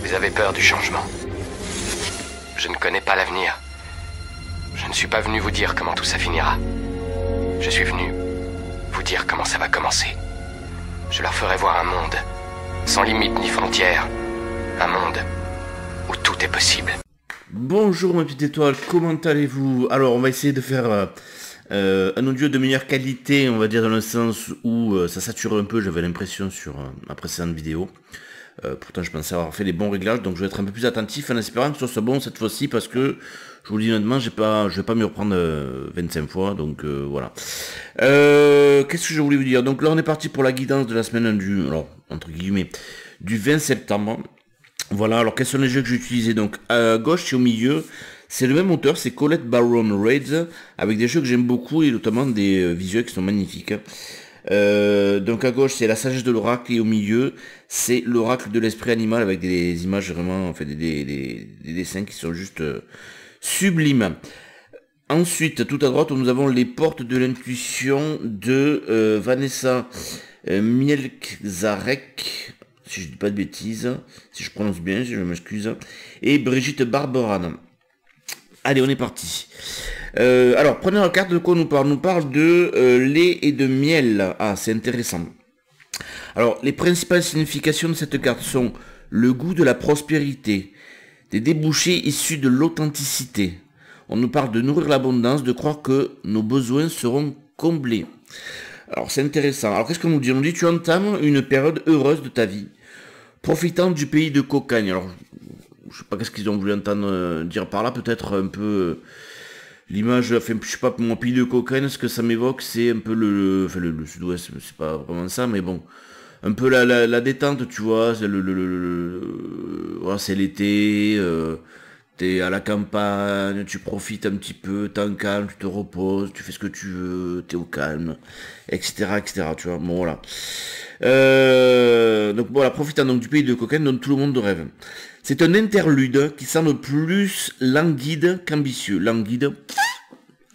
Vous avez peur du changement. Je ne connais pas l'avenir. Je ne suis pas venu vous dire comment tout ça finira. Je suis venu vous dire comment ça va commencer. Je leur ferai voir un monde sans limite ni frontières. Un monde où tout est possible. Bonjour ma petite étoile, comment allez-vous? Alors on va essayer de faire un audio de meilleure qualité, on va dire dans le sens où ça sature un peu, j'avais l'impression sur ma précédente vidéo. Pourtant je pensais avoir fait les bons réglages, donc je vais être un peu plus attentif en espérant que ce soit bon cette fois-ci, parce que je vous le dis honnêtement, je vais pas m'y reprendre 25 fois, donc voilà. Qu'est-ce que je voulais vous dire? Donc là on est parti pour la guidance de la semaine du, alors, entre guillemets, du 20 septembre. Voilà, alors quels sont les jeux que j'ai utilisés? Donc à gauche et au milieu, c'est le même auteur, c'est Colette Baron Raids, avec des jeux que j'aime beaucoup et notamment des visuels qui sont magnifiques. Donc à gauche c'est la sagesse de l'oracle et au milieu c'est l'oracle de l'esprit animal avec des images vraiment, enfin des dessins qui sont juste sublimes. Ensuite tout à droite nous avons les portes de l'intuition de Vanessa Mielczarek, si je dis pas de bêtises, si je prononce bien, si je m'excuse, et Brigitte Barberan. Allez, on est parti. Alors, prenez la carte, de quoi on nous parle? On nous parle de lait et de miel. Ah, c'est intéressant. Alors, les principales significations de cette carte sont le goût de la prospérité, des débouchés issus de l'authenticité. On nous parle de nourrir l'abondance, de croire que nos besoins seront comblés. Alors, c'est intéressant. Alors, qu'est-ce qu'on nous dit? On nous dit, tu entames une période heureuse de ta vie, profitant du pays de cocagne. Alors, je sais pas qu'est-ce qu'ils ont voulu entendre dire par là, peut-être un peu l'image, enfin je sais pas, mon pays de cocagne, ce que ça m'évoque, c'est un peu le sud-ouest, c'est pas vraiment ça, mais bon, un peu la détente, tu vois, c'est voilà, c'est l'été, t'es à la campagne, tu profites un petit peu, t'es en calme, tu te reposes, tu fais ce que tu veux, t'es au calme, etc., tu vois, bon voilà. Donc voilà, profitant donc du pays de cocaine dont tout le monde rêve. C'est un interlude qui semble plus languide qu'ambitieux. Languide, je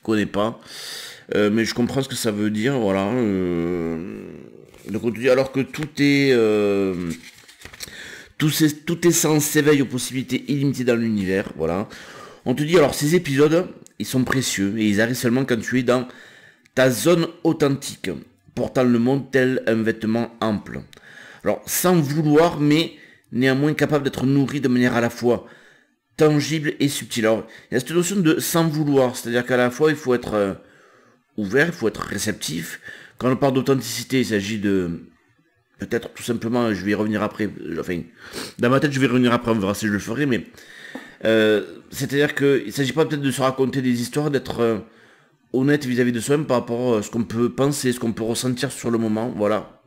connais pas, mais je comprends ce que ça veut dire, voilà. Donc on te dit alors que tout est sens s'éveille aux possibilités illimitées dans l'univers, voilà. On te dit alors ces épisodes, ils sont précieux et ils arrivent seulement quand tu es dans ta zone authentique, portant le monde tel un vêtement ample. Alors sans vouloir, mais néanmoins capable d'être nourri de manière à la fois tangible et subtile. Alors, il y a cette notion de sans vouloir, c'est-à-dire qu'à la fois il faut être ouvert, il faut être réceptif. Quand on parle d'authenticité, il s'agit de peut-être tout simplement, je vais y revenir après, enfin, dans ma tête je vais y revenir après, on verra si je le ferai, mais c'est-à-dire qu'il ne s'agit pas peut-être de se raconter des histoires, d'être honnête vis-à-vis de soi-même par rapport à ce qu'on peut penser, ce qu'on peut ressentir sur le moment, voilà.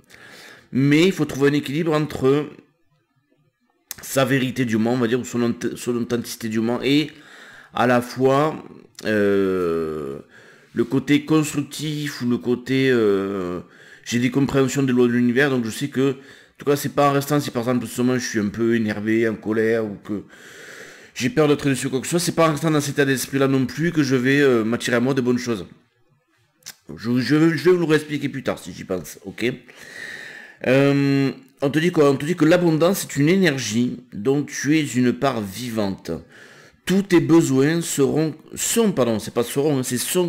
Mais il faut trouver un équilibre entre sa vérité du moment, on va dire, ou son authenticité du moment, et à la fois le côté constructif, ou le côté j'ai des compréhensions des lois de l'univers, donc je sais que, en tout cas, c'est pas en restant, si par exemple, en ce moment, je suis un peu énervé, en colère, ou que j'ai peur d'être dessus quoi que ce soit, c'est pas en restant dans cet état d'esprit-là non plus que je vais m'attirer à moi de bonnes choses. Je vais vous le réexpliquer plus tard, si j'y pense, ok. On te dit quoi? On te dit que l'abondance est une énergie dont tu es une part vivante. Tous tes besoins sont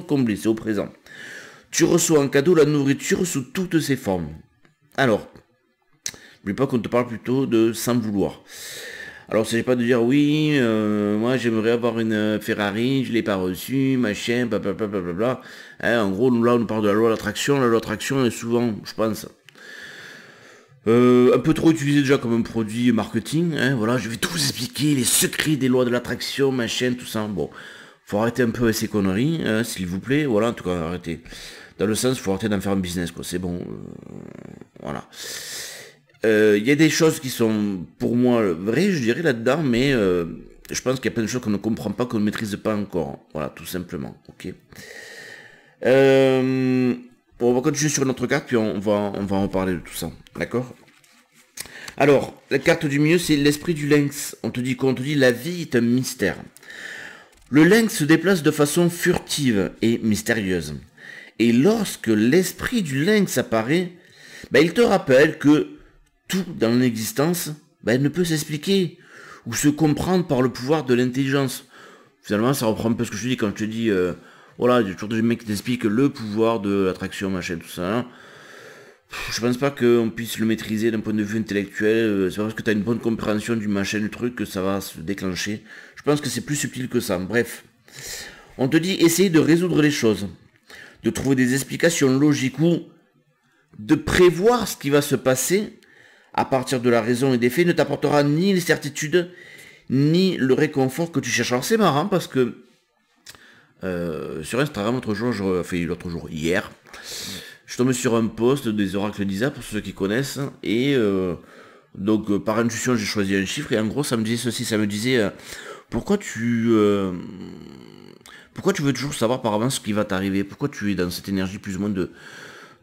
comblés, c'est au présent. Tu reçois en cadeau la nourriture sous toutes ses formes. Alors, n'oublie pas qu'on te parle plutôt de sans vouloir. Alors, il ne s'agit pas de dire oui, moi j'aimerais avoir une Ferrari, je ne l'ai pas reçue, machin, blablabla. Hein, en gros, là on nous parle de la loi de l'attraction. La loi de l'attraction est souvent, je pense, un peu trop utilisé déjà comme un produit marketing, hein, voilà, je vais tout vous expliquer, les secrets des lois de l'attraction, machin, tout ça, bon, faut arrêter un peu avec ces conneries, hein, s'il vous plaît, voilà, en tout cas, arrêtez, dans le sens, faut arrêter d'en faire un business, quoi, c'est bon, voilà. Il y a des choses qui sont, pour moi, vraies, je dirais, là-dedans, mais je pense qu'il y a plein de choses qu'on ne comprend pas, qu'on ne maîtrise pas encore, voilà, tout simplement, ok. Bon, on va continuer sur notre carte, puis on va en reparler de tout ça, d'accord? Alors, la carte du milieu, c'est l'esprit du lynx. On te dit quoi? On te dit la vie est un mystère. Le lynx se déplace de façon furtive et mystérieuse. Et lorsque l'esprit du lynx apparaît, il te rappelle que tout dans l'existence ne peut s'expliquer. ou se comprendre par le pouvoir de l'intelligence. Finalement, ça reprend un peu ce que je te dis quand je te dis, voilà, il y a toujours des mecs qui t'expliquent le pouvoir de l'attraction, machin, tout ça. Hein. Je pense pas qu'on puisse le maîtriser d'un point de vue intellectuel, c'est pas parce que tu as une bonne compréhension du machin, du truc, que ça va se déclencher. Je pense que c'est plus subtil que ça. Bref, on te dit essayer de résoudre les choses, de trouver des explications logiques ou de prévoir ce qui va se passer à partir de la raison et des faits ne t'apportera ni les certitudes, ni le réconfort que tu cherches. Alors c'est marrant parce que sur Instagram, hier, je tombe sur un post des oracles d'Isa, pour ceux qui connaissent, et donc par intuition j'ai choisi un chiffre, et en gros ça me disait ceci, ça me disait pourquoi tu veux toujours savoir par avance ce qui va t'arriver, pourquoi tu es dans cette énergie plus ou moins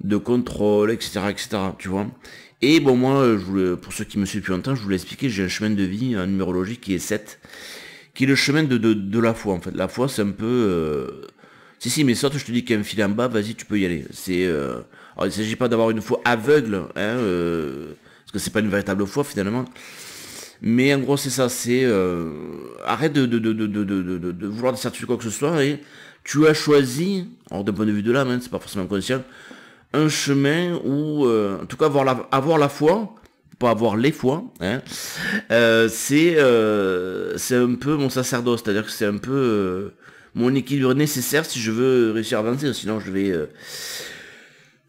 de contrôle, etc., tu vois. Et bon, moi, pour ceux qui me suivent depuis longtemps, je vous l'ai expliqué, j'ai un chemin de vie, en numérologie qui est 7, qui est le chemin de la foi, en fait. La foi, c'est un peu... Si, mais saute, je te dis qu'il y a un fil en bas, vas-y, tu peux y aller. Alors, il ne s'agit pas d'avoir une foi aveugle, hein, parce que c'est pas une véritable foi, finalement. Mais en gros, c'est ça, c'est... arrête de vouloir des certitudes quoi que ce soit, et tu as choisi, alors d'un point de vue de l'âme, hein, c'est pas forcément conscient, un chemin où, en tout cas, avoir la foi, pas avoir les foi, hein, c'est un peu mon sacerdoce, c'est-à-dire que c'est un peu mon équilibre nécessaire si je veux réussir à avancer, sinon je vais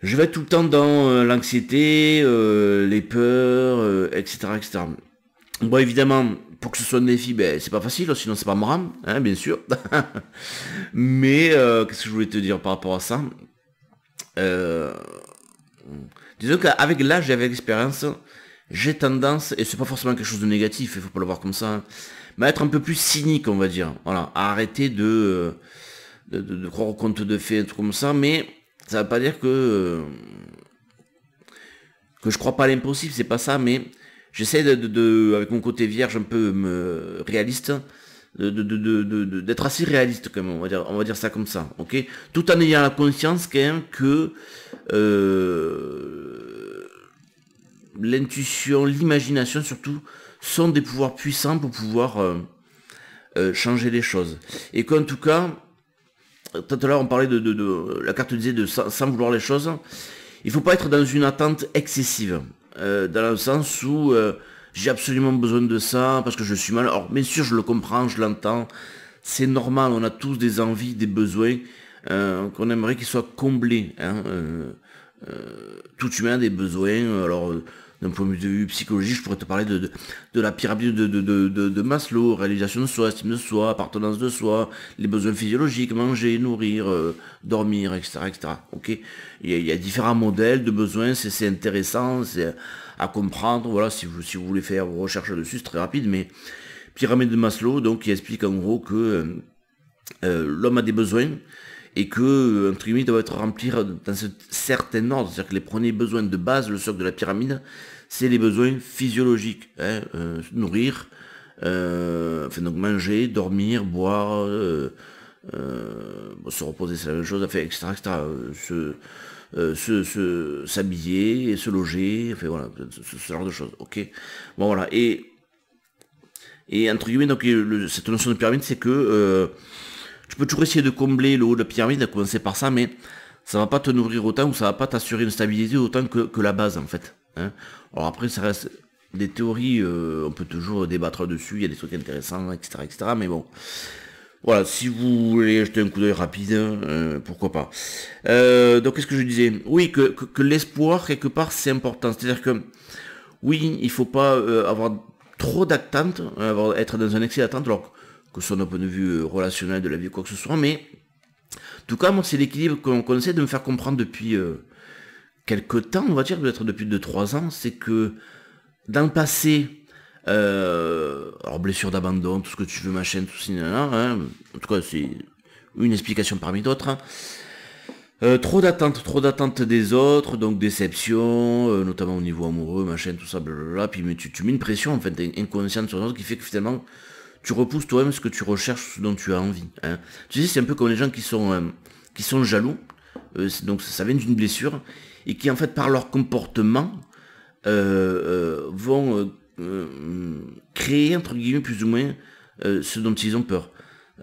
être tout le temps dans l'anxiété, les peurs, etc. Bon, évidemment, pour que ce soit un défi, ben, c'est pas facile, sinon c'est pas marrant, hein, bien sûr. Mais, qu'est-ce que je voulais te dire par rapport à ça? Disons qu'avec l'âge et avec l'expérience, j'ai tendance, et c'est pas forcément quelque chose de négatif, il faut pas le voir comme ça, hein, mais à être un peu plus cynique, on va dire. Voilà, à arrêter de croire au conte de fées, un truc comme ça, mais ça veut pas dire que je crois pas à l'impossible, c'est pas ça, mais j'essaie avec mon côté vierge un peu réaliste, d'être assez réaliste quand même, on va dire ça comme ça, ok, tout en ayant la conscience quand même que l'intuition, l'imagination surtout, sont des pouvoirs puissants pour pouvoir changer les choses. Et qu'en tout cas, tout à l'heure on parlait de la carte disait sans vouloir les choses, il faut pas être dans une attente excessive, dans le sens où j'ai absolument besoin de ça parce que je suis mal. Alors bien sûr je le comprends, je l'entends, c'est normal, on a tous des envies, des besoins qu'on aimerait qu'ils soient comblés, hein, tout humain a des besoins. Alors d'un point de vue psychologique, je pourrais te parler de la pyramide de Maslow, réalisation de soi, estime de soi, appartenance de soi, les besoins physiologiques, manger, nourrir, dormir, etc. Ok, il y a différents modèles de besoins, c'est intéressant, c'est à comprendre. Voilà, si vous voulez faire vos recherches dessus, c'est très rapide, mais pyramide de Maslow, donc qui explique en gros que l'homme a des besoins, et que, entre guillemets, doit être rempli dans ce certain ordre. C'est-à-dire que les premiers besoins de base, le socle de la pyramide, c'est les besoins physiologiques. Hein, nourrir, donc manger, dormir, boire, se reposer, c'est la même chose, etc. S'habiller, se loger, enfin voilà, ce genre de choses. Ok. Bon voilà. Et entre guillemets, donc cette notion de pyramide, c'est que tu peux toujours essayer de combler le haut de la pyramide, à commencer par ça, mais ça va pas te nourrir autant, ou ça va pas t'assurer une stabilité autant que la base, en fait. Hein. Alors après, ça reste des théories, on peut toujours débattre dessus, il y a des trucs intéressants, etc. mais bon. Voilà, si vous voulez jeter un coup d'œil rapide, pourquoi pas. Donc qu'est-ce que je disais? Oui, que l'espoir, quelque part, c'est important. C'est-à-dire que, oui, il faut pas avoir trop d'attentes, être dans un excès d'attente, alors que ce soit d'un point de vue relationnel, de la vie, quoi que ce soit, mais en tout cas, moi, c'est l'équilibre qu'on essaie de me faire comprendre depuis quelques temps, on va dire, peut-être depuis 2-3 ans, c'est que dans le passé, alors blessure d'abandon, tout ce que tu veux, machin, tout ça, hein, en tout cas, c'est une explication parmi d'autres, hein. Trop d'attentes des autres, donc déception, notamment au niveau amoureux, machin, tout ça, blablabla, puis mais tu mets une pression, en fait, inconsciente sur les autres, qui fait que finalement, tu repousses toi-même ce que tu recherches, ce dont tu as envie. Hein. Tu sais, c'est un peu comme les gens qui sont jaloux, donc ça vient d'une blessure, et qui en fait par leur comportement vont créer créer, entre guillemets, plus ou moins, ce dont ils ont peur.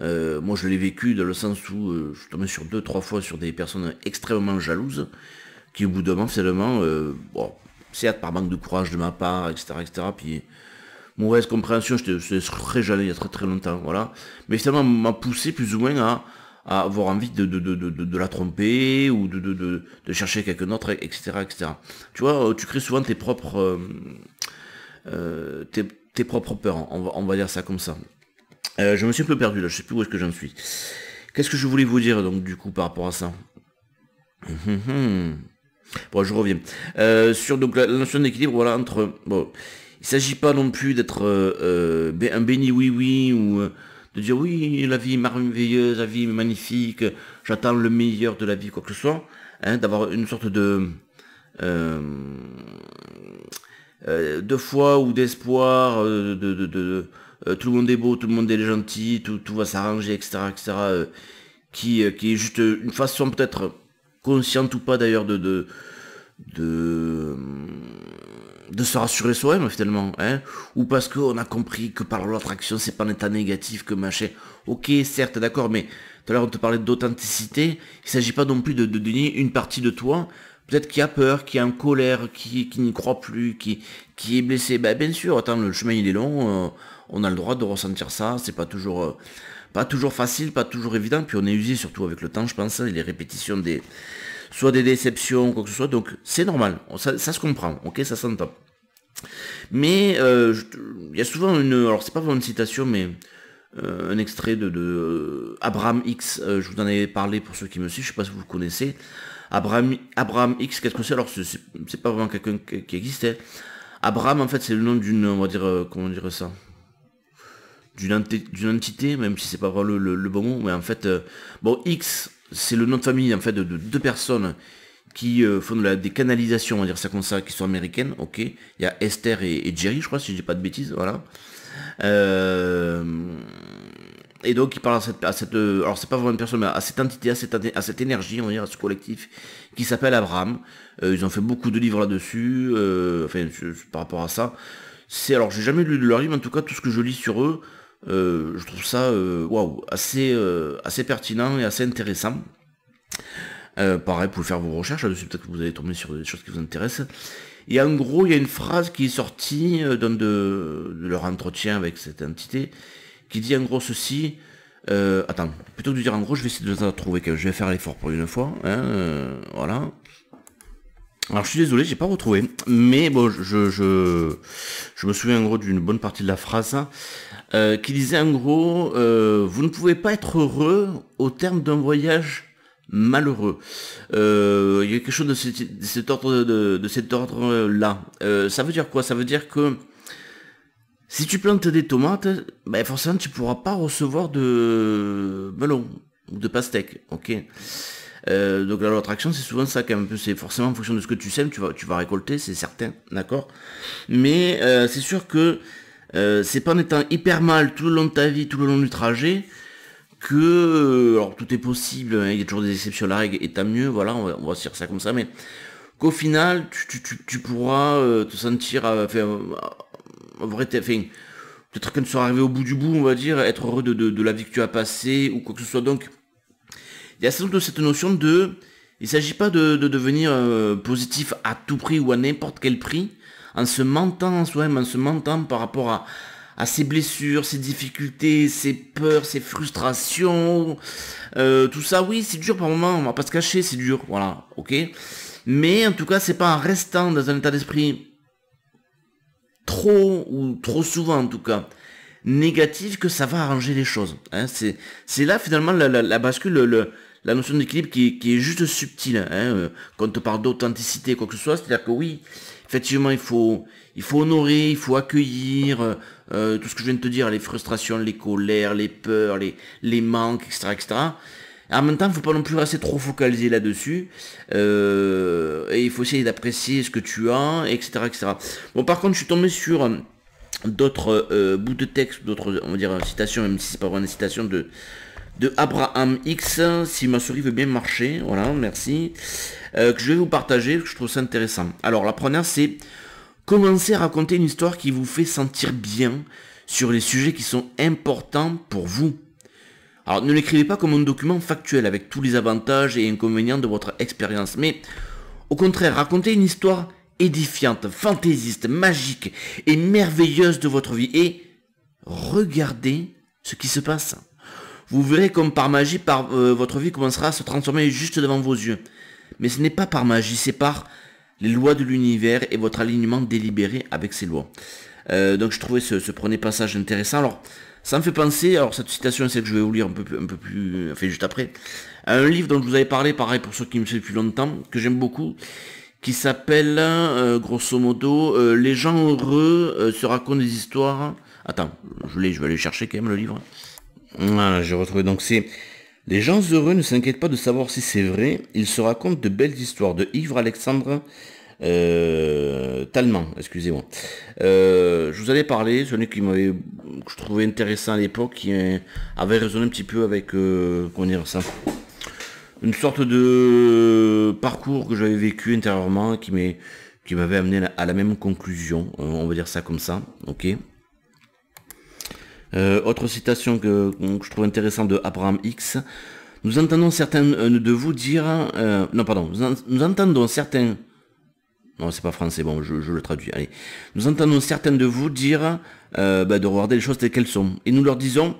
Moi je l'ai vécu dans le sens où je suis tombé sur 2-3 fois sur des personnes extrêmement jalouses, qui au bout d'un moment, finalement, bon, certes par manque de courage de ma part, etc., puis mauvaise compréhension, je te serais jamais il y a très très longtemps, voilà. Mais finalement, m'a poussé plus ou moins à avoir envie de la tromper, ou de chercher quelqu'un d'autre, etc. Tu vois, tu crées souvent tes propres peurs, on va dire ça comme ça. Je me suis un peu perdu là, je sais plus où est-ce que j'en suis. Qu'est-ce que je voulais vous dire donc du coup par rapport à ça? Bon, je reviens. Sur donc la notion d'équilibre, voilà, entre... Bon, il s'agit pas non plus d'être un béni oui-oui, ou de dire oui, la vie est merveilleuse, la vie est magnifique, j'attends le meilleur de la vie, quoi que ce soit, hein, d'avoir une sorte de foi ou d'espoir, tout le monde est beau, tout le monde est gentil, tout va s'arranger, etc., qui est juste une façon peut-être consciente ou pas d'ailleurs de se rassurer soi-même finalement, hein, ou parce qu'on a compris que par l'autre action c'est pas un état négatif, que machin. Ok, certes, d'accord, mais tout à l'heure on te parlait d'authenticité, il s'agit pas non plus de donner une partie de toi, peut-être qui a peur, qui est en colère, qui n'y croit plus, qui est blessé. Ben, bien sûr, attends, le chemin il est long, on a le droit de ressentir ça, c'est pas toujours facile, pas toujours évident, puis on est usé surtout avec le temps, je pense, et les répétitions soit des déceptions, quoi que ce soit, donc c'est normal, ça se comprend, ok, ça s'entend. Mais il y a souvent alors c'est pas vraiment une citation, mais un extrait de Abraham X, je vous en avais parlé pour ceux qui me suivent, je sais pas si vous le connaissez. Abraham X, qu'est-ce que c'est? Alors c'est pas vraiment quelqu'un qui existait. Abraham, en fait, c'est le nom d'une, on va dire, comment dire ça, d'une entité, même si c'est pas vraiment le bon mot, mais en fait, bon, X, c'est le nom de famille, en fait, de deux personnes qui font des canalisations, on va dire ça comme ça, qui sont américaines, ok. Il y a Esther et Jerry, je crois, si je dis pas de bêtises, voilà. Et donc il parle à cette alors c'est pas vraiment une personne, mais à cette entité, à cette énergie, on va dire, à ce collectif qui s'appelle Abraham. Ils ont fait beaucoup de livres là-dessus, par rapport à ça. Alors j'ai jamais lu de leur livre, mais en tout cas tout ce que je lis sur eux, je trouve ça waouh, assez pertinent et assez intéressant. Pareil, vous pouvez faire vos recherches là-dessus, peut-être que vous allez tomber sur des choses qui vous intéressent. Et en gros, il y a une phrase qui est sortie de leur entretien avec cette entité, qui dit en gros ceci. Attends, plutôt que de dire en gros, je vais essayer de la trouver, je vais faire l'effort pour une fois. Hein, voilà. Alors je suis désolé, j'ai pas retrouvé, mais bon, je me souviens en gros d'une bonne partie de la phrase, qui disait en gros, vous ne pouvez pas être heureux au terme d'un voyage malheureux. Il y a quelque chose de cet ordre là. Ça veut dire quoi? Ça veut dire que si tu plantes des tomates, ben forcément tu pourras pas recevoir de melon ou de pastèque, ok. Donc la loi d'attraction, c'est souvent ça quand même, c'est forcément en fonction de ce que tu sèmes, tu vas récolter, c'est certain, d'accord. Mais c'est sûr que c'est pas en étant hyper mal tout le long de ta vie, tout le long du trajet, que alors tout est possible, hein, il y a toujours des exceptions à la règle, et tant mieux, voilà, on va se dire ça comme ça, mais qu'au final tu pourras te sentir peut-être quand tu seras arrivé au bout du bout, on va dire, être heureux de la vie que tu as passée ou quoi que ce soit. Donc il y a sans doute cette notion il ne s'agit pas de devenir positif à tout prix ou à n'importe quel prix, en se mentant en soi-même, en se mentant par rapport à ses blessures, ses difficultés, ses peurs, ses frustrations, tout ça, oui, c'est dur par moment, on va pas se cacher, c'est dur, voilà, ok. Mais en tout cas, c'est pas en restant dans un état d'esprit trop souvent en tout cas négatif que ça va arranger les choses, hein. C'est là finalement la bascule, la notion d'équilibre qui est juste subtile, hein, quand on te parle d'authenticité, quoi que ce soit, c'est-à-dire que oui, effectivement, il faut honorer, il faut accueillir tout ce que je viens de te dire, les frustrations, les colères, les peurs, les manques, etc. Et en même temps, il ne faut pas non plus rester trop focalisé là-dessus, et il faut essayer d'apprécier ce que tu as, etc. Bon, par contre, je suis tombé sur d'autres bouts de texte, d'autres, on va dire, citations, même si c'est pas vraiment une citation de Abraham X, si ma souris veut bien marcher, voilà, merci, que je vais vous partager, que je trouve ça intéressant. Alors la première, c'est commencer à raconter une histoire qui vous fait sentir bien sur les sujets qui sont importants pour vous. Alors ne l'écrivez pas comme un document factuel avec tous les avantages et inconvénients de votre expérience, mais au contraire, racontez une histoire édifiante, fantaisiste, magique et merveilleuse de votre vie et regardez ce qui se passe. Vous verrez comme par magie, votre vie commencera à se transformer juste devant vos yeux. Mais ce n'est pas par magie, c'est par les lois de l'univers et votre alignement délibéré avec ces lois. Donc je trouvais ce premier passage intéressant. Alors ça me fait penser, alors cette citation c'est que je vais vous lire un peu plus, enfin juste après, à un livre dont je vous avais parlé, pareil pour ceux qui me suivent depuis longtemps, que j'aime beaucoup, qui s'appelle grosso modo Les gens heureux se racontent des histoires. Attends, je vais aller chercher quand même le livre. Voilà, j'ai retrouvé. Donc c'est Les gens heureux ne s'inquiètent pas de savoir si c'est vrai, ils se racontent de belles histoires de Yves Alexandre Talleyrand, excusez-moi. Je vous avais parlé, celui que je trouvais intéressant à l'époque, qui avait résonné un petit peu avec comment dire ça, une sorte de parcours que j'avais vécu intérieurement qui m'avait amené à la même conclusion, on va dire ça comme ça, ok. Autre citation que je trouve intéressante de Abraham X. Nous entendons certains de vous dire... nous entendons certains... Non, c'est pas français, bon, je le traduis. Allez. Nous entendons certains de vous dire de regarder les choses telles qu'elles sont. Et nous leur disons,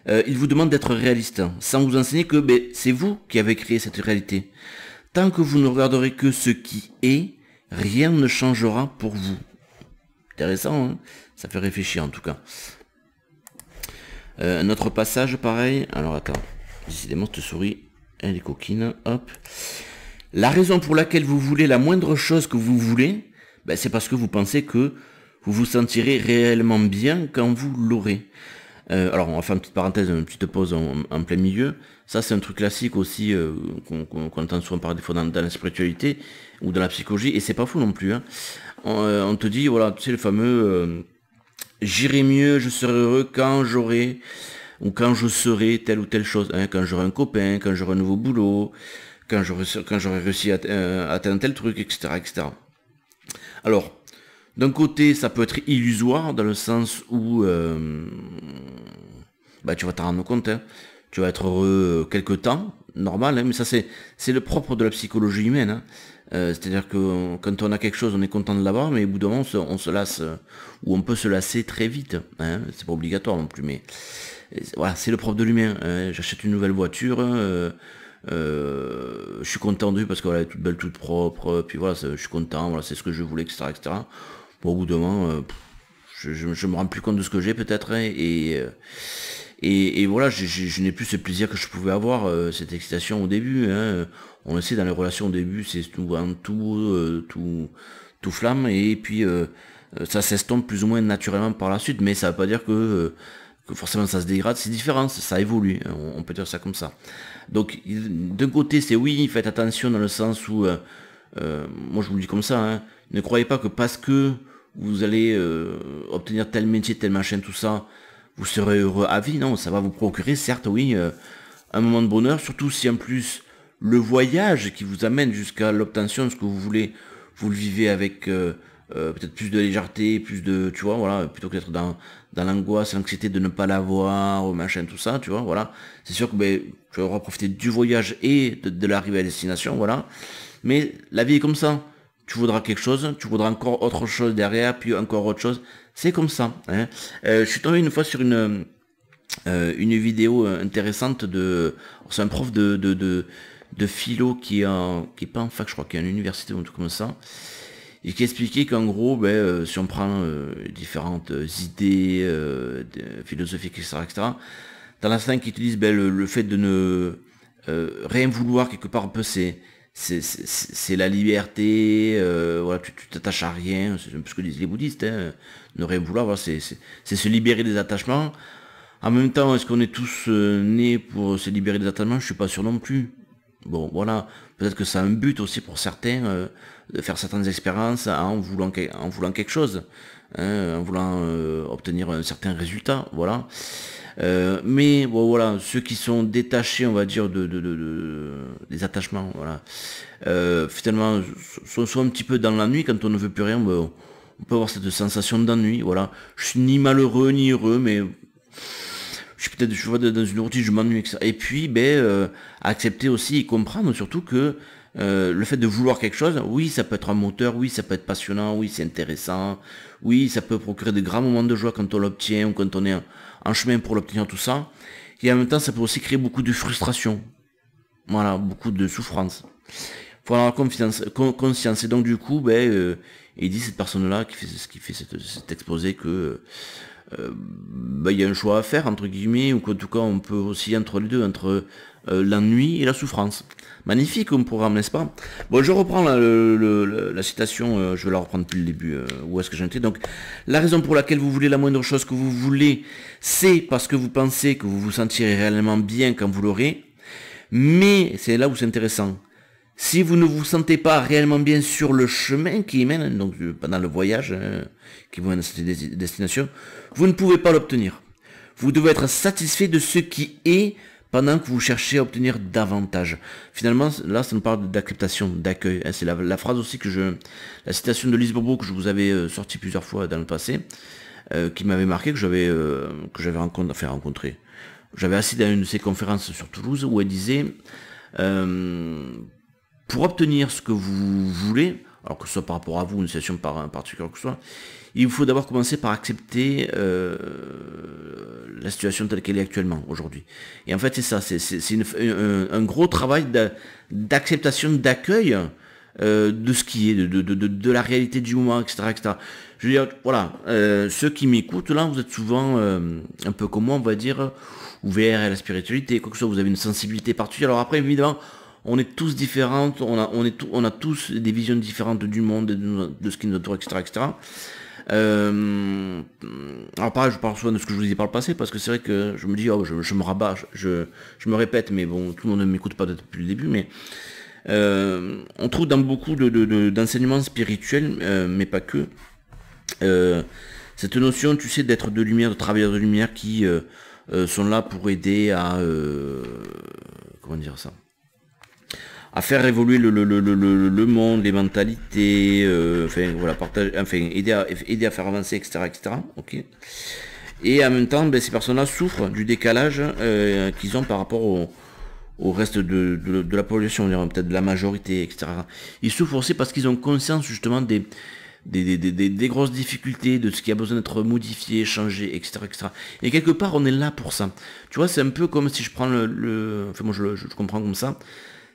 ils vous demandent d'être réalistes, sans vous enseigner que c'est vous qui avez créé cette réalité. Tant que vous ne regarderez que ce qui est, rien ne changera pour vous. Intéressant, hein, ça fait réfléchir en tout cas. Un autre passage pareil. Alors attends, décidément cette souris, elle est coquine, hop. La raison pour laquelle vous voulez la moindre chose que vous voulez, c'est parce que vous pensez que vous vous sentirez réellement bien quand vous l'aurez. Alors on va faire une petite parenthèse, une petite pause en plein milieu. Ça c'est un truc classique aussi qu'on entend souvent par défaut dans la spiritualité ou dans la psychologie, et c'est pas fou non plus. Hein. On te dit, voilà, tu sais le fameux j'irai mieux, je serai heureux quand j'aurai ou quand je serai telle ou telle chose, hein, quand j'aurai un copain, quand j'aurai un nouveau boulot, quand j'aurai réussi à atteindre tel truc, etc., etc. Alors, d'un côté, ça peut être illusoire, dans le sens où tu vas t'en rendre compte, hein, tu vas être heureux quelque temps, normal, hein, mais ça c'est le propre de la psychologie humaine. Hein. C'est-à-dire que quand on a quelque chose, on est content de l'avoir, mais au bout d'un moment, on se lasse, ou on peut se lasser très vite. Hein, c'est pas obligatoire non plus, mais voilà, c'est le propre de l'humain. Hein. J'achète une nouvelle voiture, je suis content d'eux parce qu'elle est toute belle, toute propre, puis voilà, je suis content, voilà, c'est ce que je voulais, etc., etc. Bon, au bout d'un moment, je me rends plus compte de ce que j'ai peut-être, hein, et voilà, je n'ai plus ce plaisir que je pouvais avoir, cette excitation au début. Hein. On le sait, dans les relations au début, c'est tout flamme, et puis ça s'estompe plus ou moins naturellement par la suite, mais ça veut pas dire que forcément ça se dégrade, c'est différent, ça évolue, hein, on peut dire ça comme ça. Donc d'un côté c'est oui, faites attention dans le sens où, moi je vous le dis comme ça, hein, ne croyez pas que parce que vous allez obtenir tel métier, tel machin, tout ça, vous serez heureux à vie. Non, ça va vous procurer, certes, oui, un moment de bonheur, surtout si en plus le voyage qui vous amène jusqu'à l'obtention de ce que vous voulez, vous le vivez avec peut-être plus de légèreté, plus de, tu vois, voilà, plutôt que d'être dans l'angoisse, l'anxiété de ne pas l'avoir, machin, tout ça, tu vois, voilà. C'est sûr que tu vas profiter du voyage et de l'arrivée à destination, voilà. Mais la vie est comme ça. Tu voudras quelque chose, tu voudras encore autre chose derrière, puis encore autre chose. C'est comme ça. Hein. Je suis tombé une fois sur une vidéo intéressante c'est un prof de philo qui est pas en fac, je crois, qui est à l'université ou un truc comme ça, et qui expliquait qu'en gros, si on prend différentes idées philosophiques, etc., etc., dans la scène qui utilisent le fait de ne rien vouloir quelque part un peu, c'est la liberté, voilà, tu t'attaches à rien, c'est un peu ce que disent les bouddhistes, hein, ne rien vouloir, voilà, c'est se libérer des attachements. En même temps, est-ce qu'on est tous nés pour se libérer des attachements? Je suis pas sûr non plus. Bon, voilà, peut-être que ça a un but aussi pour certains, de faire certaines expériences en voulant quelque chose, hein, en voulant obtenir un certain résultat, voilà. Mais bon, voilà, ceux qui sont détachés, on va dire, des attachements, voilà, finalement, sont un petit peu dans la nuit quand on ne veut plus rien. On peut avoir cette sensation d'ennui, voilà. Je suis ni malheureux ni heureux, mais je vois dans une routine, je m'ennuie, etc. Et puis, accepter aussi et comprendre surtout que le fait de vouloir quelque chose, oui, ça peut être un moteur, oui, ça peut être passionnant, oui, c'est intéressant, oui, ça peut procurer de grands moments de joie quand on l'obtient ou quand on est en chemin pour l'obtenir, tout ça. Et en même temps, ça peut aussi créer beaucoup de frustration. Voilà, beaucoup de souffrance. Faut en avoir conscience. Et donc, du coup, il dit cette personne-là qui fait cet exposé que il y a un choix à faire, entre guillemets, ou qu'en tout cas, on peut aussi entre les deux, entre l'ennui et la souffrance. Magnifique comme programme, n'est-ce pas? Bon, je reprends la citation, je vais la reprendre depuis le début, où est-ce que j'en étais. Donc, la raison pour laquelle vous voulez la moindre chose que vous voulez, c'est parce que vous pensez que vous vous sentirez réellement bien quand vous l'aurez. Mais, c'est là où c'est intéressant, si vous ne vous sentez pas réellement bien sur le chemin qui mène, donc pendant le voyage qui vous mène à cette destination, vous ne pouvez pas l'obtenir. Vous devez être satisfait de ce qui est pendant que vous cherchez à obtenir davantage. Finalement, là, ça nous parle d'acceptation, d'accueil. C'est la phrase aussi la citation de Lise Bourbeau que je vous avais sortie plusieurs fois dans le passé, qui m'avait marqué, que j'avais rencontré. J'avais assis dans une de ses conférences sur Toulouse où elle disait pour obtenir ce que vous voulez, alors que ce soit par rapport à vous, une situation particulière que ce soit, il faut d'abord commencer par accepter la situation telle qu'elle est actuellement, aujourd'hui. Et en fait, c'est ça, c'est un gros travail d'acceptation, d'accueil de ce qui est, de la réalité du moment, etc., etc. Je veux dire, voilà, ceux qui m'écoutent, là, vous êtes souvent, un peu comme moi, on va dire, ouverts à la spiritualité, quoi que ce soit, vous avez une sensibilité particulière. Alors après, évidemment, on est tous différents, on a tous des visions différentes du monde, de ce qui nous entoure, etc., etc. Alors pareil, je parle souvent de ce que je vous disais par le passé, parce que c'est vrai que je me dis, je me rabats, je me répète, mais bon, tout le monde ne m'écoute pas depuis le début, mais on trouve dans beaucoup d'enseignements spirituels, mais pas que, cette notion, tu sais, d'être de lumière, de travailleurs de lumière qui sont là pour aider à comment dire ça, à faire évoluer le monde, les mentalités, aider à faire avancer, etc., etc. Ok. Et en même temps, ces personnes-là souffrent du décalage qu'ils ont par rapport au reste de la population, peut-être de la majorité, etc. Ils souffrent aussi parce qu'ils ont conscience justement des grosses difficultés, de ce qui a besoin d'être modifié, changé, etc., etc. Et quelque part, on est là pour ça. Tu vois, c'est un peu comme si je prends moi je comprends comme ça.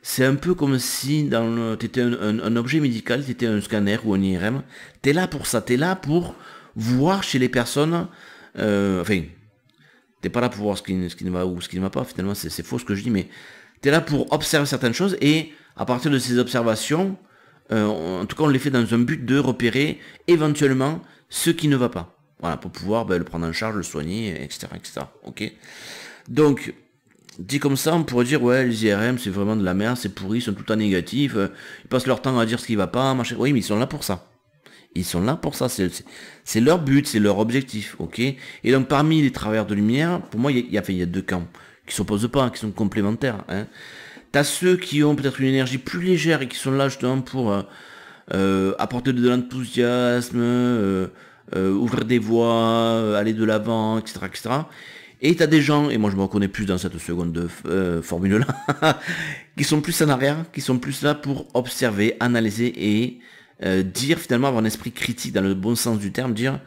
C'est un peu comme si tu étais un objet médical, tu étais un scanner ou un IRM. Tu es là pour ça, tu es là pour voir chez les personnes... t'es pas là pour voir ce qui ne va ou ce qui ne va pas, finalement c'est faux ce que je dis, mais tu es là pour observer certaines choses et à partir de ces observations, en tout cas on les fait dans un but de repérer éventuellement ce qui ne va pas. Voilà, pour pouvoir le prendre en charge, le soigner, etc. etc. Ok. Donc... dit comme ça, on pourrait dire, ouais, les IRM, c'est vraiment de la merde, c'est pourri, ils sont tout le temps négatifs, ils passent leur temps à dire ce qui va pas, machin. Oui, mais ils sont là pour ça. Ils sont là pour ça, c'est leur but, c'est leur objectif, ok. Et donc, parmi les travailleurs de lumière, pour moi, il y a deux camps, qui s'opposent pas, qui sont complémentaires. Hein. T'as ceux qui ont peut-être une énergie plus légère et qui sont là justement pour apporter de l'enthousiasme, ouvrir des voies, aller de l'avant, etc., etc., et t'as des gens, et moi je me reconnais plus dans cette seconde formule-là, qui sont plus en arrière, qui sont plus là pour observer, analyser et dire finalement, avoir un esprit critique dans le bon sens du terme, dire,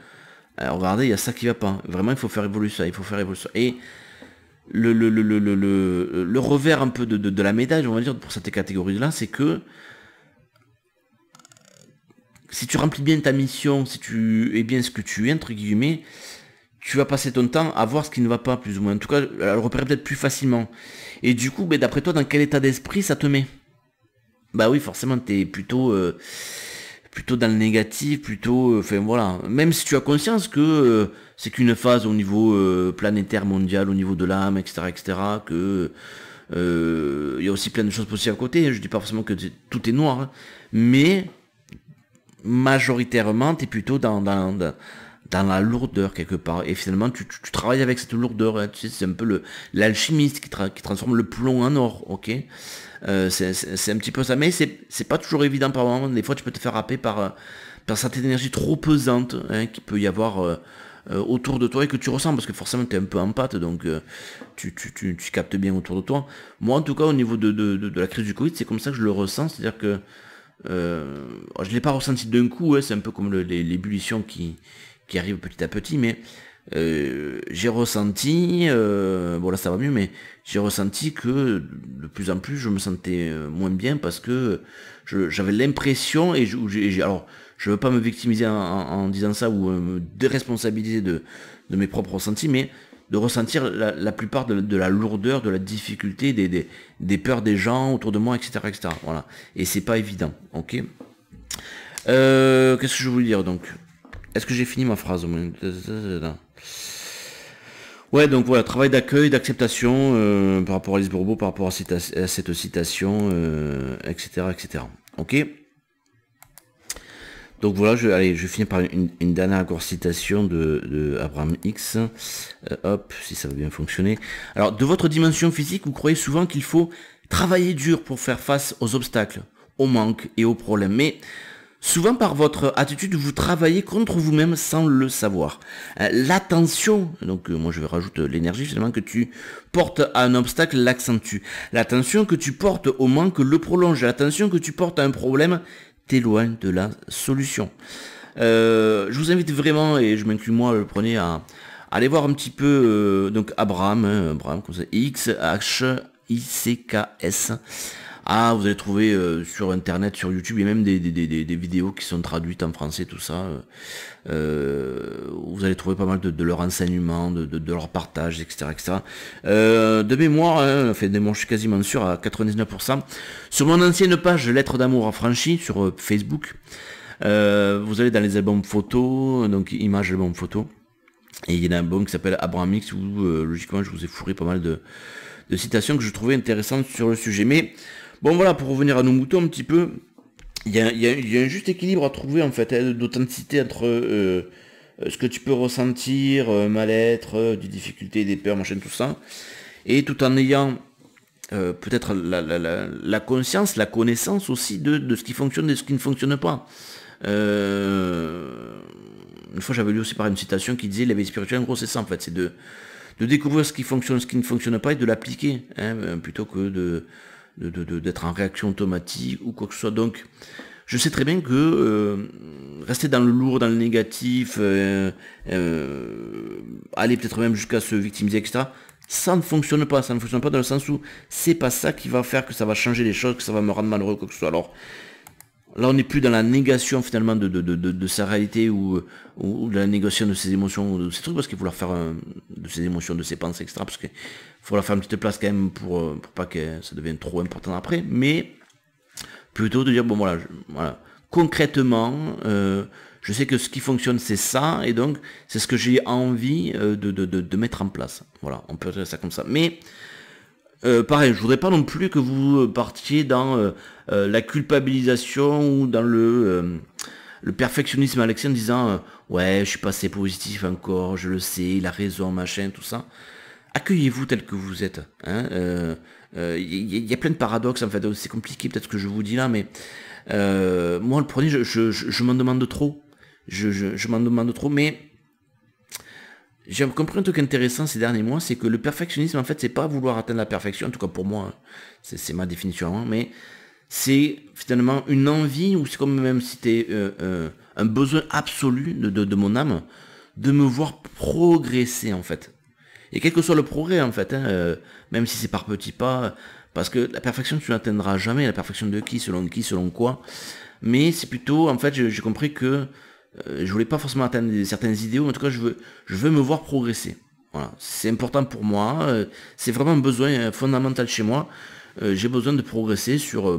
regardez, il y a ça qui va pas. Vraiment, il faut faire évoluer ça, il faut faire évoluer ça. Et le revers un peu de la médaille, on va dire, pour cette catégorie-là, c'est que si tu remplis bien ta mission, si tu es bien ce que tu es, entre guillemets, tu vas passer ton temps à voir ce qui ne va pas, plus ou moins. En tout cas, à le repérer peut-être plus facilement. Et du coup, d'après toi, dans quel état d'esprit ça te met? Bah oui, forcément, t'es plutôt dans le négatif, voilà. Même si tu as conscience que c'est qu'une phase au niveau planétaire, mondial, au niveau de l'âme, etc., etc., que il y a aussi plein de choses possibles à côté. Je dis pas forcément que tout est noir, hein. Mais majoritairement, t'es plutôt dans la lourdeur quelque part, et finalement tu travailles avec cette lourdeur, hein. Tu sais, c'est un peu l'alchimiste qui transforme le plomb en or, ok. C'est un petit peu ça, mais c'est pas toujours évident par moment. Des fois tu peux te faire happer par par certaines énergies trop pesantes hein, qu'il peut y avoir autour de toi et que tu ressens, parce que forcément tu es un peu en pâte, donc tu captes bien autour de toi. Moi en tout cas au niveau de la crise du Covid, c'est comme ça que je le ressens, c'est-à-dire que je ne l'ai pas ressenti d'un coup, hein, c'est un peu comme l'ébullition qui arrive petit à petit, mais j'ai ressenti, bon là ça va mieux, mais j'ai ressenti que de plus en plus je me sentais moins bien parce que j'avais l'impression, alors je veux pas me victimiser en disant ça ou me déresponsabiliser de mes propres ressentis, mais de ressentir la plupart de la lourdeur, de la difficulté, des peurs des gens autour de moi, etc. etc. Voilà. Et c'est pas évident, ok. Qu'est-ce que je voulais dire donc? Est-ce que j'ai fini ma phrase au moins? Ouais, donc voilà, travail d'accueil, d'acceptation par rapport à Alice Bourbeau, par rapport à cette citation, etc., etc. Ok. Donc voilà, je vais finir par une dernière encore citation de Abraham X. Hop, si ça va bien fonctionner. Alors, de votre dimension physique, vous croyez souvent qu'il faut travailler dur pour faire face aux obstacles, aux manques et aux problèmes. Mais souvent par votre attitude, vous travaillez contre vous-même sans le savoir. L'attention, donc moi je vais rajouter l'énergie finalement que tu portes à un obstacle l'accentue. L'attention que tu portes au manque le prolonge. L'attention que tu portes à un problème t'éloigne de la solution. Je vous invite vraiment, et je m'inclus moi le premier, à aller voir un petit peu donc Abraham, Abraham comme ça, X-H-I-C-K-S. Ah, vous allez trouver sur internet, sur YouTube, il y a même des vidéos qui sont traduites en français, tout ça. Vous allez trouver pas mal de leur enseignement, de leur partage, etc. etc. De mémoire, hein, de mémoire, je suis quasiment sûr à 99%. Sur mon ancienne page Lettres d'amour affranchies sur Facebook, vous allez dans les albums photos, donc images albums photos, et il y a un album qui s'appelle Abraham X où logiquement je vous ai fourré pas mal de citations que je trouvais intéressantes sur le sujet. Mais bon voilà, pour revenir à nos moutons un petit peu, il y a un juste équilibre à trouver en fait, d'authenticité entre ce que tu peux ressentir, mal-être, des difficultés, des peurs, machin, tout ça, et tout en ayant peut-être la conscience, la connaissance aussi de ce qui fonctionne et de ce qui ne fonctionne pas. Une fois j'avais lu aussi par une citation qui disait l'éveil spirituel, en gros c'est ça en fait, c'est de découvrir ce qui fonctionne, ce qui ne fonctionne pas et de l'appliquer, hein, plutôt que d'être en réaction automatique ou quoi que ce soit. Donc je sais très bien que rester dans le lourd, dans le négatif, aller peut-être même jusqu'à se victimiser, etc., ça ne fonctionne pas. Ça ne fonctionne pas dans le sens où c'est pas ça qui va faire que ça va changer les choses, que ça va me rendre malheureux, quoi que ce soit. Alors là, on n'est plus dans la négation finalement de sa réalité ou de la négation de ses émotions ou de ces trucs, parce qu'il faut leur faire de ses émotions, de ses pensées, etc. Parce qu'il faut leur faire une petite place quand même pour pas que ça devienne trop important après. Mais plutôt de dire, bon voilà, concrètement, je sais que ce qui fonctionne c'est ça, et donc c'est ce que j'ai envie de mettre en place. Voilà, on peut dire ça comme ça. Mais pareil, je voudrais pas non plus que vous partiez dans la culpabilisation ou dans le perfectionnisme à l'excès en disant ouais, je suis pas assez positif encore, je le sais, il a raison, machin, tout ça. Accueillez-vous tel que vous êtes. Hein, y a plein de paradoxes en fait, c'est compliqué peut-être ce que je vous dis là, mais moi le premier, je m'en demande trop. Je m'en demande trop, mais j'ai compris un truc intéressant ces derniers mois, c'est que le perfectionnisme, en fait, c'est pas vouloir atteindre la perfection, en tout cas pour moi, hein, c'est ma définition, hein, mais c'est finalement une envie, ou c'est comme même si c'était un besoin absolu de mon âme, de me voir progresser, en fait. Et quel que soit le progrès, en fait, hein, même si c'est par petits pas, parce que la perfection, tu n'atteindras jamais. La perfection de qui, selon quoi. Mais c'est plutôt, en fait, j'ai compris que je voulais pas forcément atteindre certaines idées, mais en tout cas je veux me voir progresser. Voilà, c'est important pour moi, c'est vraiment un besoin fondamental chez moi. J'ai besoin de progresser sur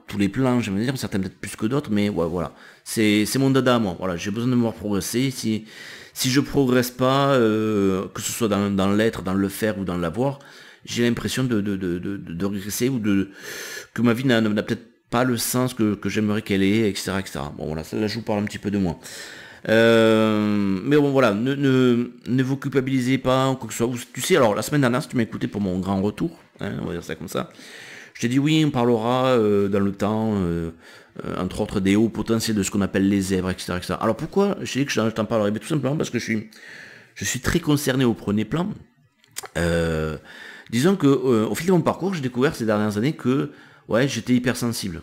tous les plans, j'aimerais dire, certains peut-être plus que d'autres, mais ouais, voilà, c'est mon dada à moi. Voilà, j'ai besoin de me voir progresser. Si je progresse pas, que ce soit dans l'être, dans le faire ou dans l'avoir, j'ai l'impression de régresser ou que ma vie n'a peut-être pas le sens que j'aimerais qu'elle ait, etc., etc. Bon voilà, ça là je vous parle un petit peu de moi. Mais bon voilà, ne vous culpabilisez pas, quoi que ce soit. Tu sais, alors la semaine dernière, si tu m'as écouté pour mon grand retour, hein, on va dire ça comme ça, je t'ai dit oui, on parlera dans le temps entre autres des hauts potentiels de ce qu'on appelle les zèbres, etc., etc. Alors pourquoi je dis que je t'en parlerai? Tout simplement parce que je suis très concerné au premier plan. Disons que au fil de mon parcours, j'ai découvert ces dernières années que ouais, j'étais hypersensible,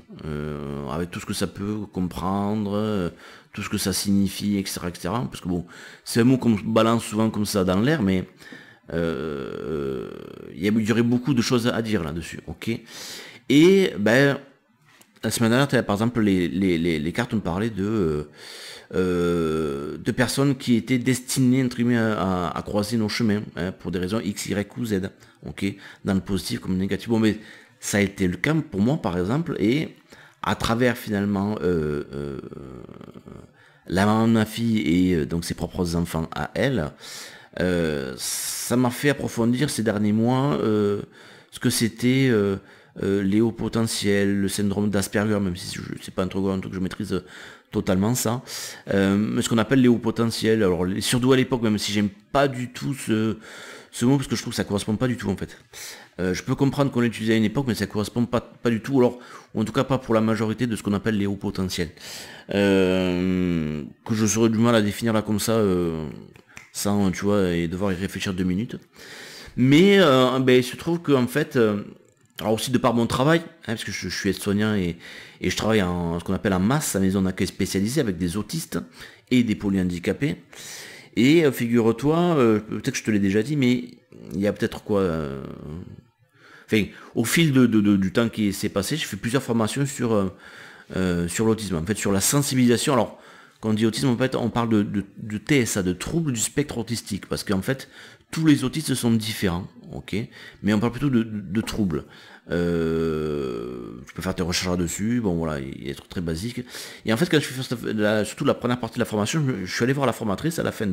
avec tout ce que ça peut comprendre, tout ce que ça signifie, etc., etc. Parce que bon, c'est un mot qu'on balance souvent comme ça dans l'air, mais il y aurait beaucoup de choses à dire là-dessus, ok. Et ben la semaine dernière, par exemple, les cartes me parlaient de personnes qui étaient destinées entre guillemets, à croiser nos chemins, hein, pour des raisons X, Y ou Z, ok, dans le positif comme le négatif. Bon, mais ça a été le cas pour moi, par exemple, et à travers finalement la maman de ma fille et donc ses propres enfants à elle, ça m'a fait approfondir ces derniers mois ce que c'était les hauts potentiels, le syndrome d'Asperger, même si c'est pas un truc que je maîtrise totalement ça, ce qu'on appelle les hauts potentiels, alors les surdoués à l'époque, même si j'aime pas du tout ce mot, parce que je trouve que ça correspond pas du tout en fait. Je peux comprendre qu'on l'utilisait à une époque, mais ça correspond pas du tout, alors, ou en tout cas pas pour la majorité de ce qu'on appelle les hauts potentiels. Que je serais du mal à définir là comme ça, sans, tu vois, et devoir y réfléchir 2 minutes. Mais il se trouve que en fait, alors aussi de par mon travail, hein, parce que je suis aide-soignant et je travaille en ce qu'on appelle en masse, à maison d'accueil spécialisée avec des autistes et des polyhandicapés. Et figure-toi, peut-être que je te l'ai déjà dit, mais il y a peut-être quoi... Enfin, au fil du temps qui s'est passé, j'ai fait plusieurs formations sur l'autisme, en fait sur la sensibilisation. Alors, quand on dit autisme, en fait, on parle de TSA, de trouble du spectre autistique, parce qu'en fait, tous les autistes sont différents, ok, mais on parle plutôt de troubles. Tu peux faire tes recherches là-dessus, bon voilà, il y a des trucs très basiques. Et en fait, quand je fais surtout la première partie de la formation, je suis allé voir la formatrice à la fin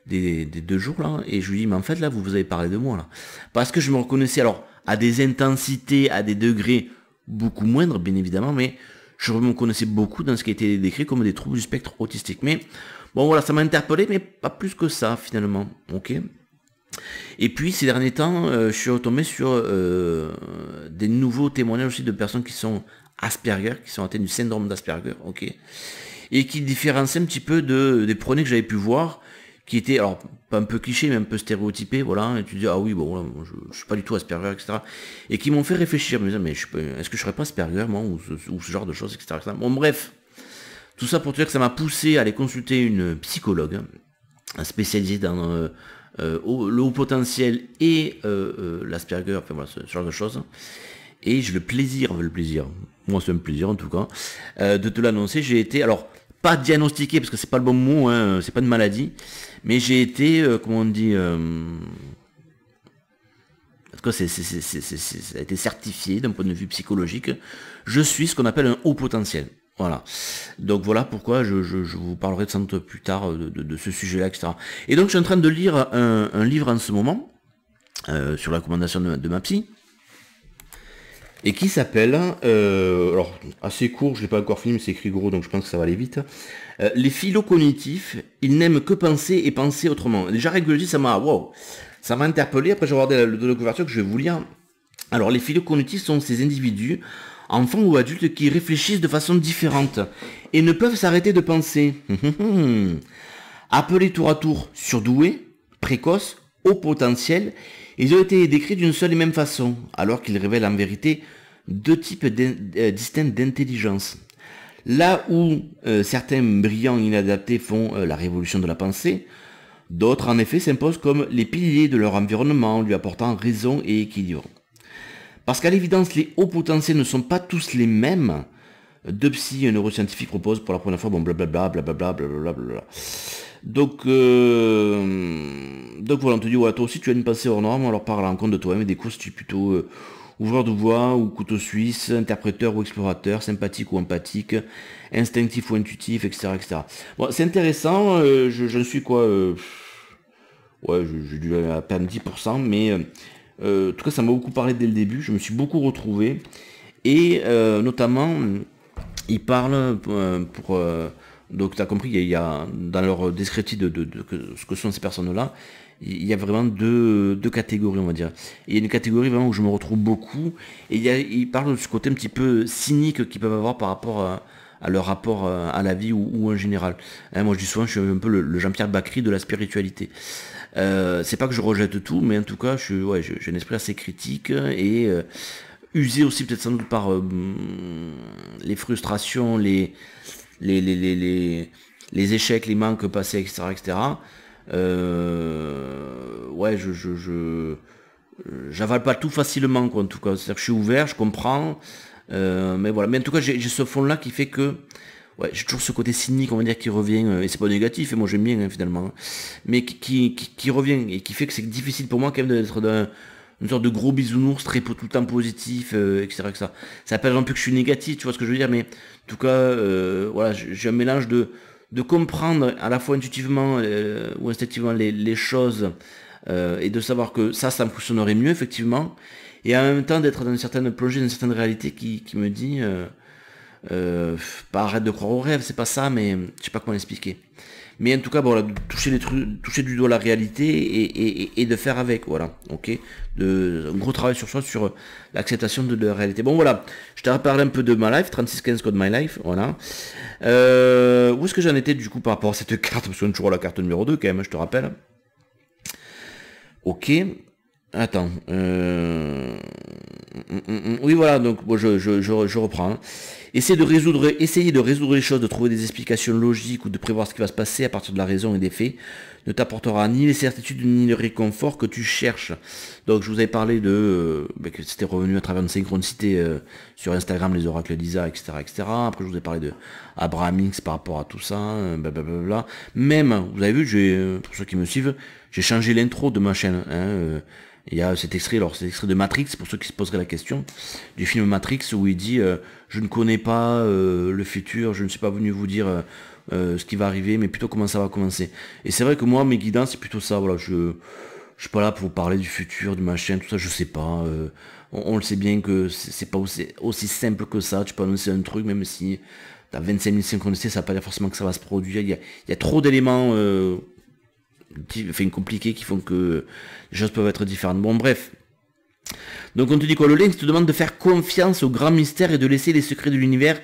des 2 jours là, et je lui dis, mais en fait là, vous avez parlé de moi là. Parce que je me reconnaissais, alors, à des intensités, à des degrés beaucoup moindres, bien évidemment, mais je me connaissais beaucoup dans ce qui a été décrit comme des troubles du spectre autistique. Mais bon voilà, ça m'a interpellé, mais pas plus que ça finalement, ok. Et puis ces derniers temps, je suis retombé sur des nouveaux témoignages aussi de personnes qui sont Asperger, qui sont atteintes du syndrome d'Asperger, ok, et qui différencient un petit peu des premiers que j'avais pu voir, qui étaient, alors, pas un peu clichés, mais un peu stéréotypés, voilà, et tu dis, ah oui, bon, voilà, je suis pas du tout Asperger, etc., et qui m'ont fait réfléchir, me disant, mais est-ce que je serais pas Asperger, moi, ou ce genre de choses, etc., etc. Bon, bref, tout ça pour te dire que ça m'a poussé à aller consulter une psychologue, spécialisée dans le haut potentiel et l'Asperger, enfin voilà, ce genre de choses, et j'ai le plaisir, moi c'est un plaisir en tout cas, de te l'annoncer. J'ai été, alors, pas diagnostiqué, parce que c'est pas le bon mot, hein, c'est pas une maladie, mais j'ai été, comment on dit, en tout cas ça a été certifié d'un point de vue psychologique, je suis ce qu'on appelle un haut potentiel. Voilà. Donc voilà pourquoi je vous parlerai de ça plus tard de ce sujet-là, etc. Et donc je suis en train de lire un livre en ce moment, sur la recommandation de ma psy, et qui s'appelle, alors assez court, je l'ai pas encore fini, mais c'est écrit gros, donc je pense que ça va aller vite. Les phylocognitifs, ils n'aiment que penser et penser autrement. Déjà régulièrement, ça m'a interpellé. Après j'ai regardé la couverture que je vais vous lire. Alors les phylocognitifs sont ces individus, enfants ou adultes, qui réfléchissent de façon différente et ne peuvent s'arrêter de penser. Appelés tour à tour surdoués, précoces, haut potentiel, ils ont été décrits d'une seule et même façon, alors qu'ils révèlent en vérité 2 types distincts d'intelligence. Là où certains brillants inadaptés font la révolution de la pensée, d'autres en effet s'imposent comme les piliers de leur environnement, lui apportant raison et équilibre. Parce qu'à l'évidence, les hauts potentiels ne sont pas tous les mêmes. 2 psy et un neuroscientifique proposent pour la première fois, bon blablabla, blablabla, blablabla. Donc voilà, on te dit, ouais, toi aussi tu as une pensée hors norme, alors par la rencontre de toi-même, des courses, tu es plutôt ouvreur de voix ou couteau suisse, interpréteur ou explorateur, sympathique ou empathique, instinctif ou intuitif, etc. etc. Bon, c'est intéressant, je suis quoi, j'ai dû à peine 10%, mais en tout cas ça m'a beaucoup parlé dès le début, je me suis beaucoup retrouvé, et notamment, il parle pour Donc tu as compris, il y a dans leur descriptif de ce que sont ces personnes-là, il y a vraiment deux catégories, on va dire. Et il y a une catégorie vraiment où je me retrouve beaucoup, et il parle de ce côté un petit peu cynique qu'ils peuvent avoir par rapport à leur rapport à la vie ou en général. Hein, moi je dis souvent, je suis un peu le Jean-Pierre Bacry de la spiritualité. C'est pas que je rejette tout, mais en tout cas, j'ai un esprit assez critique et usé aussi peut-être sans doute par les frustrations, les échecs, les manques passés, etc., etc. Ouais, j'avale pas tout facilement, quoi, en tout cas. C'est-à-dire que je suis ouvert, je comprends, mais voilà. Mais en tout cas, j'ai ce fond-là qui fait que, ouais, j'ai toujours ce côté cynique, on va dire, qui revient, et c'est pas négatif, et moi j'aime bien, hein, finalement, hein, mais qui revient, et qui fait que c'est difficile pour moi, quand même, d'être dans une sorte de gros bisounours, très tout le temps positif, etc., etc. Ça appelle un peu que je suis négatif, tu vois ce que je veux dire, mais en tout cas, voilà, j'ai un mélange de comprendre à la fois intuitivement ou instinctivement les choses, et de savoir que ça me fonctionnerait mieux, effectivement, et en même temps d'être dans une certaine plongée, dans une certaine réalité qui me dit, pas arrête de croire au rêve, c'est pas ça, mais je sais pas comment l'expliquer. Mais en tout cas, bon, voilà, toucher du doigt la réalité et de faire avec, voilà, ok. Un gros travail sur soi, sur l'acceptation de la réalité. Bon, voilà, je t'ai reparlé un peu de ma life, 3615 code my life, voilà. Où est-ce que j'en étais du coup par rapport à cette carte, parce qu'on est toujours à la carte numéro 2 quand même, je te rappelle. Ok. Attends. Oui, voilà, donc bon, je reprends. Hein. Essayer de résoudre les choses, de trouver des explications logiques ou de prévoir ce qui va se passer à partir de la raison et des faits, ne t'apportera ni les certitudes ni le réconfort que tu cherches. Donc je vous avais parlé de que c'était revenu à travers une synchronicité sur Instagram, les oracles d'Isa, etc., etc. Après je vous ai parlé de Abraham Hicks par rapport à tout ça, blablabla. Même, vous avez vu, pour ceux qui me suivent, j'ai changé l'intro de ma chaîne. Hein, il y a cet extrait, alors c'est l'extrait de Matrix, pour ceux qui se poseraient la question, du film Matrix, où il dit je ne connais pas le futur, je ne suis pas venu vous dire ce qui va arriver, mais plutôt comment ça va commencer. Et c'est vrai que moi, mes guidances, c'est plutôt ça, voilà, je suis pas là pour vous parler du futur, de machin, tout ça, je sais pas. On le sait bien que c'est pas aussi simple que ça, tu peux annoncer un truc, même si t'as 25 000 synchronicités, ça veut pas dire forcément que ça va se produire, il y a trop d'éléments compliqués qui font que les choses peuvent être différentes. Bon, bref. Donc on te dit quoi, le Lynx te demande de faire confiance au grand mystère et de laisser les secrets de l'univers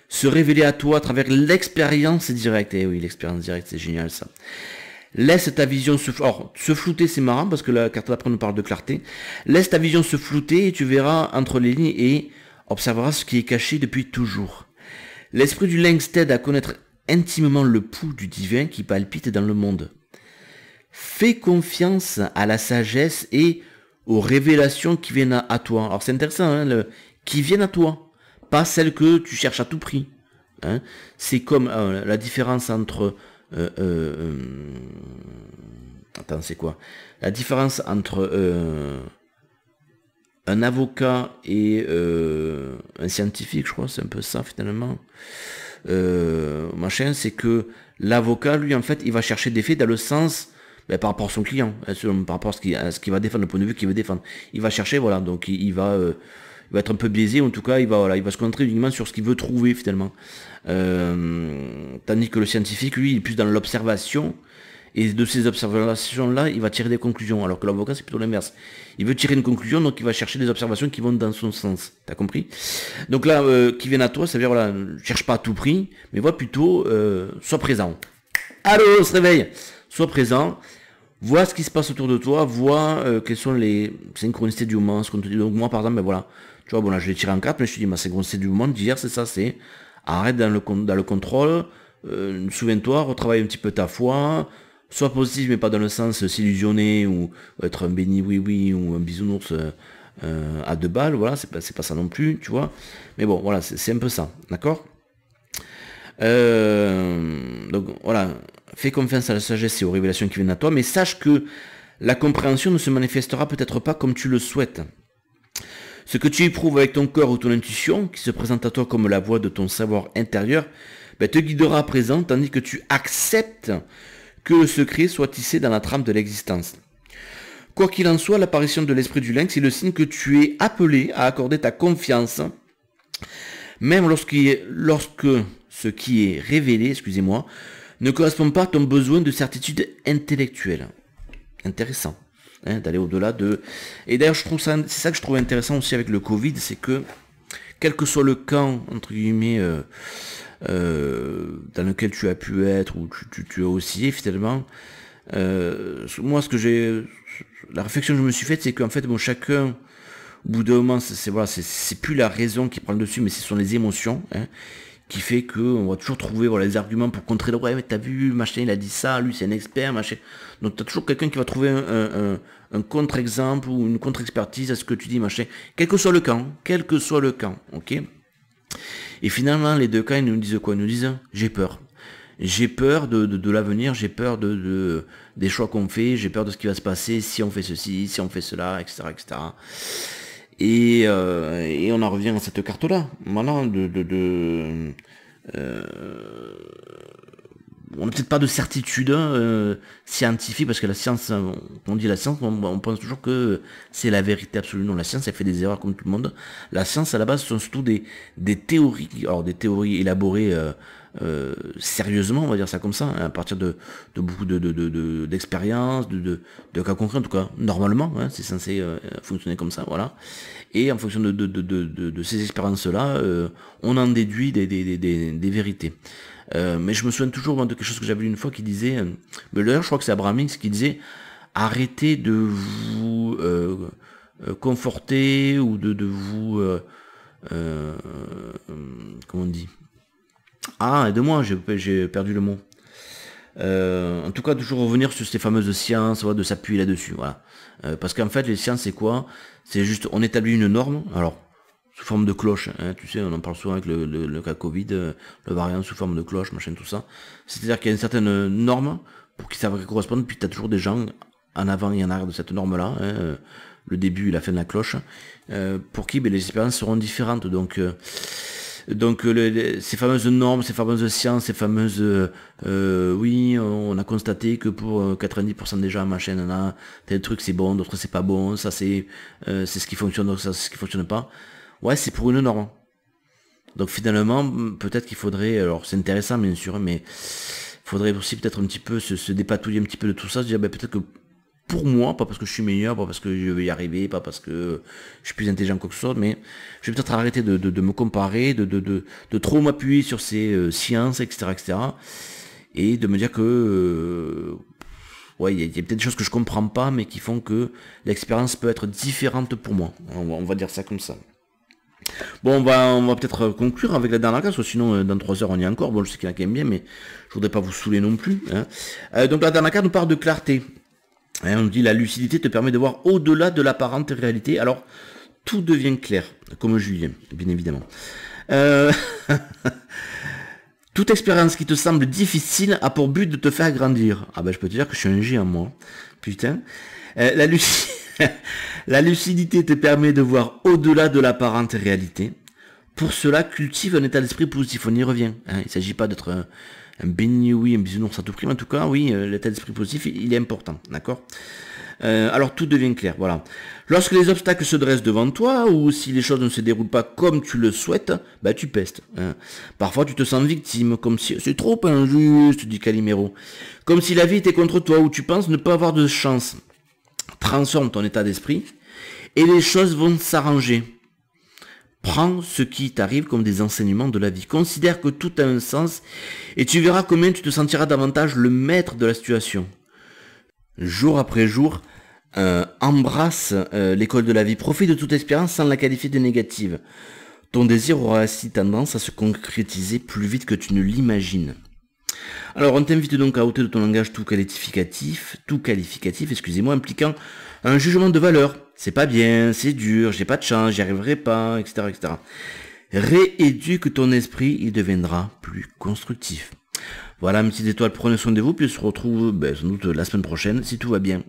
se révéler à toi à travers l'expérience directe. Et oui, l'expérience directe, c'est génial ça. Laisse ta vision se flouter, c'est marrant parce que la carte d'après nous parle de clarté. Laisse ta vision se flouter et tu verras entre les lignes et observeras ce qui est caché depuis toujours. L'esprit du Lynx t'aide à connaître intimement le pouls du divin qui palpite dans le monde. Fais confiance à la sagesse et aux révélations qui viennent à toi. Alors c'est intéressant, hein, qui viennent à toi, pas celles que tu cherches à tout prix. Hein. C'est comme la différence entre... attends, c'est quoi? La différence entre un avocat et un scientifique, je crois, c'est un peu ça finalement. Machin, c'est que l'avocat, lui, en fait, il va chercher des faits dans le sens... par rapport à son client, par rapport à ce qu'il va défendre, le point de vue qu'il veut défendre. Il va chercher, voilà, donc il va être un peu biaisé, en tout cas, il va se concentrer uniquement sur ce qu'il veut trouver, finalement. Tandis que le scientifique, lui, il est plus dans l'observation, et de ces observations-là, il va tirer des conclusions, alors que l'avocat, c'est plutôt l'inverse. Il veut tirer une conclusion, donc il va chercher des observations qui vont dans son sens. T'as compris? Donc là, qui viennent à toi, ça veut dire, voilà, cherche pas à tout prix, mais vois plutôt, sois présent. Allô, on se réveille. Sois présent, vois ce qui se passe autour de toi, vois quelles sont les synchronicités du moment, ce qu'on te dit. Donc moi par exemple, voilà, tu vois, bon là je l'ai tiré en 4, mais je te dis ma synchronicité du moment d'hier, c'est ça, c'est arrête dans le contrôle, souviens-toi, retravaille un petit peu ta foi, sois positif mais pas dans le sens s'illusionner ou être un béni oui ou un bisounours à 2 balles, voilà, c'est pas ça non plus, tu vois. Mais bon, voilà, c'est un peu ça, d'accord. Donc voilà, fais confiance à la sagesse et aux révélations qui viennent à toi, mais sache que la compréhension ne se manifestera peut-être pas comme tu le souhaites. Ce que tu éprouves avec ton cœur ou ton intuition, qui se présente à toi comme la voix de ton savoir intérieur, te guidera à présent, tandis que tu acceptes que le secret soit tissé dans la trame de l'existence. Quoi qu'il en soit, l'apparition de l'esprit du lynx est le signe que tu es appelé à accorder ta confiance, même lorsque ce qui est révélé, excusez-moi, ne correspond pas à ton besoin de certitude intellectuelle. Intéressant, hein, d'aller au-delà de... Et d'ailleurs, c'est ça que je trouve intéressant aussi avec le Covid, c'est que, quel que soit le camp, entre guillemets, dans lequel tu as pu être, ou tu as oscillé, finalement, moi, la réflexion que je me suis faite, c'est qu'en fait, bon, chacun, au bout d'un moment, c'est plus la raison qui prend le dessus, mais ce sont les émotions, hein, qui fait qu'on va toujours trouver les arguments pour contrer le ouais mais t'as vu, machin, il a dit ça, lui c'est un expert, machin. Donc t'as toujours quelqu'un qui va trouver un contre-exemple ou une contre-expertise à ce que tu dis, machin, quel que soit le camp, ok. Et finalement, les deux cas, ils nous disent quoi? Ils nous disent, j'ai peur. J'ai peur de l'avenir, j'ai peur des choix qu'on fait, j'ai peur de ce qui va se passer si on fait ceci, si on fait cela, etc., etc. Et on en revient à cette carte-là. Voilà, on n'a peut-être pas de certitude scientifique, parce que la science, on dit la science, on pense toujours que c'est la vérité absolue. Non, la science, elle fait des erreurs comme tout le monde. La science, à la base, ce sont surtout des théories, alors des théories élaborées sérieusement, on va dire ça comme ça, hein, à partir de beaucoup d'expériences, de cas concrets, en tout cas, normalement, hein, c'est censé fonctionner comme ça, voilà. Et en fonction de ces expériences-là, on en déduit des vérités. Mais je me souviens toujours de quelque chose que j'avais lu une fois qui disait, mais d'ailleurs je crois que c'est Abraham Hicks qui disait, arrêtez de vous conforter ou de vous comment on dit, aide-moi, j'ai perdu le mot. En tout cas, toujours revenir sur ces fameuses sciences, de s'appuyer là-dessus, voilà. Parce qu'en fait, les sciences, c'est quoi? C'est juste, on établit une norme, alors sous forme de cloche, hein, tu sais, on en parle souvent avec le cas Covid, le variant sous forme de cloche, machin, tout ça. C'est-à-dire qu'il y a une certaine norme pour qui ça va correspondre, puis tu as toujours des gens en avant et en arrière de cette norme-là, hein, le début et la fin de la cloche, pour qui les expériences seront différentes. Donc ces fameuses normes, ces fameuses sciences, ces fameuses oui, on a constaté que pour 90% des gens, machin, tel truc c'est bon, d'autres c'est pas bon, ça c'est ce qui fonctionne, d'autres ça c'est ce qui fonctionne pas. Ouais, c'est pour une norme. Donc finalement, peut-être qu'il faudrait, alors c'est intéressant bien sûr, mais il faudrait aussi peut-être un petit peu se dépatouiller un petit peu de tout ça, se dire peut-être que pour moi, pas parce que je suis meilleur, pas parce que je vais y arriver, pas parce que je suis plus intelligent que quoi que ce soit, mais je vais peut-être arrêter de me comparer, de trop m'appuyer sur ces sciences, etc., et de me dire que ouais, il y a peut-être des choses que je comprends pas, mais qui font que l'expérience peut être différente pour moi. On va dire ça comme ça. Bon, on va peut-être conclure avec la dernière case, sinon dans 3 heures on y est encore. Bon, je sais qu'il y en a qui aiment bien, mais je voudrais pas vous saouler non plus, hein. Donc la dernière carte nous parle de clarté. Hein, on dit la lucidité te permet de voir au-delà de l'apparente réalité. Alors, tout devient clair, comme Julien, bien évidemment. Toute expérience qui te semble difficile a pour but de te faire grandir. Ah ben je peux te dire que je suis un géant, moi. Putain. La lucidité te permet de voir au-delà de l'apparente réalité. Pour cela, cultive un état d'esprit positif. On y revient. Hein, il ne s'agit pas d'être un béni, oui, un bisounours à tout prix. Mais en tout cas, oui, l'état d'esprit positif, il est important. D'accord ? Alors tout devient clair, voilà. Lorsque les obstacles se dressent devant toi, ou si les choses ne se déroulent pas comme tu le souhaites, bah tu pestes. Hein. Parfois tu te sens victime, comme si c'est trop injuste, dit Calimero. Comme si la vie était contre toi, ou tu penses ne pas avoir de chance. Transforme ton état d'esprit, et les choses vont s'arranger. Prends ce qui t'arrive comme des enseignements de la vie. Considère que tout a un sens, et tu verras combien tu te sentiras davantage le maître de la situation. Jour après jour, embrasse l'école de la vie. Profite de toute expérience sans la qualifier de négative. Ton désir aura ainsi tendance à se concrétiser plus vite que tu ne l'imagines. Alors on t'invite donc à ôter de ton langage tout qualificatif, impliquant un jugement de valeur. C'est pas bien, c'est dur, j'ai pas de chance, j'y arriverai pas, etc., etc. Rééduque ton esprit, il deviendra plus constructif. Voilà, mes petites étoiles, prenez soin de vous, puis on se retrouve sans doute la semaine prochaine, si tout va bien.